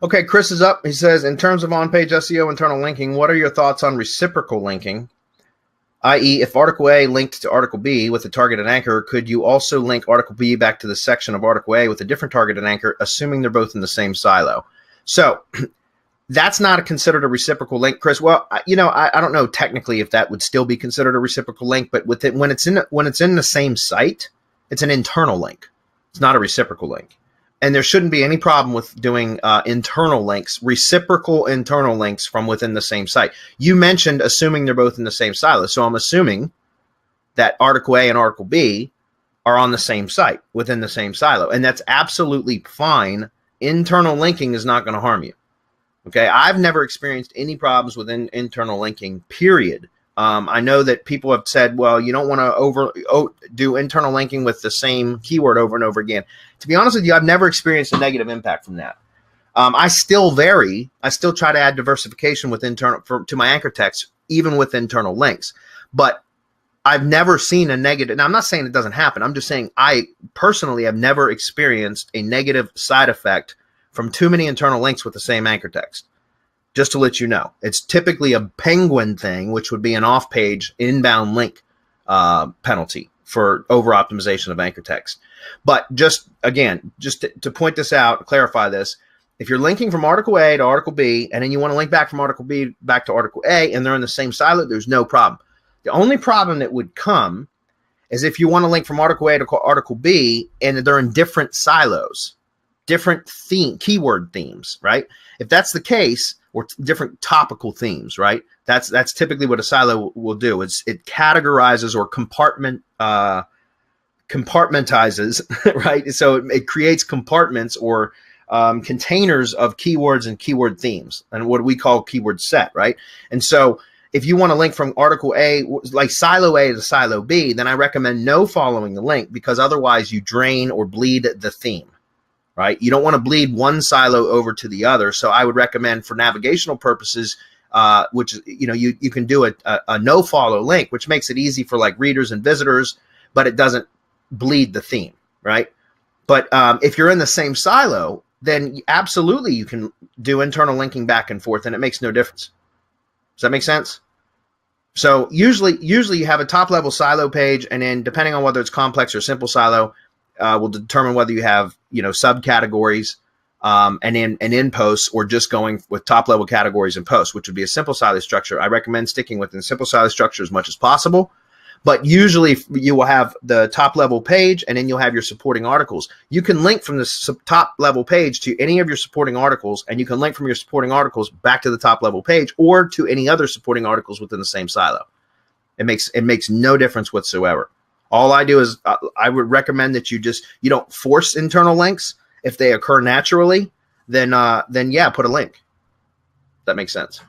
Okay, Chris is up. He says, in terms of on-page SEO internal linking, what are your thoughts on reciprocal linking? I.e., if Article A linked to Article B with a targeted anchor, could you also link Article B back to the section of Article A with a different targeted anchor, assuming they're both in the same silo? So that's not considered a reciprocal link, Chris. Well, I don't know technically if that would still be considered a reciprocal link, but when it's in the same site, it's an internal link. It's not a reciprocal link. And there shouldn't be any problem with doing internal links, reciprocal internal links from within the same site. You mentioned assuming they're both in the same silo. So I'm assuming that Article A and Article B are on the same site, within the same silo. And that's absolutely fine. Internal linking is not going to harm you. Okay, I've never experienced any problems with internal linking, period. I know that people have said, well, you don't want to do internal linking with the same keyword over and over again. To be honest with you, I've never experienced a negative impact from that. I still vary. I still try to add diversification with to my anchor text, even with internal links. But I've never seen a negative. Now, I'm not saying it doesn't happen. I'm just saying I personally have never experienced a negative side effect from too many internal links with the same anchor text. Just to let you know, it's typically a penguin thing, which would be an off-page inbound link penalty for over-optimization of anchor text. But just to point this out, clarify this, if you're linking from Article A to Article B, and then you want to link back from Article B back to Article A, and they're in the same silo, there's no problem. The only problem that would come is if you want to link from Article A to Article B, and they're in different silos, different keyword themes, right? If that's the case, or different topical themes, right? That's typically what a silo will do. It categorizes or compartmentizes, right? So it creates compartments or containers of keywords and keyword themes, and what we call keyword set, right? And so if you want to link from Article A, like Silo A to Silo B, then I recommend no following the link, because otherwise you drain or bleed the theme. Right? You don't want to bleed one silo over to the other. So I would recommend for navigational purposes, which, you can do a no follow link, which makes it easy for like readers and visitors, but it doesn't bleed the theme, right? But if you're in the same silo, then absolutely you can do internal linking back and forth, and it makes no difference. Does that make sense? So usually you have a top level silo page, and then depending on whether it's complex or simple silo, will determine whether you have, subcategories and in posts, or just going with top level categories and posts, which would be a simple silo structure. I recommend sticking with the simple silo structure as much as possible. But usually you will have the top level page, and then you'll have your supporting articles. You can link from the top level page to any of your supporting articles, and you can link from your supporting articles back to the top level page or to any other supporting articles within the same silo. It makes no difference whatsoever. All I do is I would recommend that you don't force internal links. If they occur naturally, then yeah, put a link. That makes sense.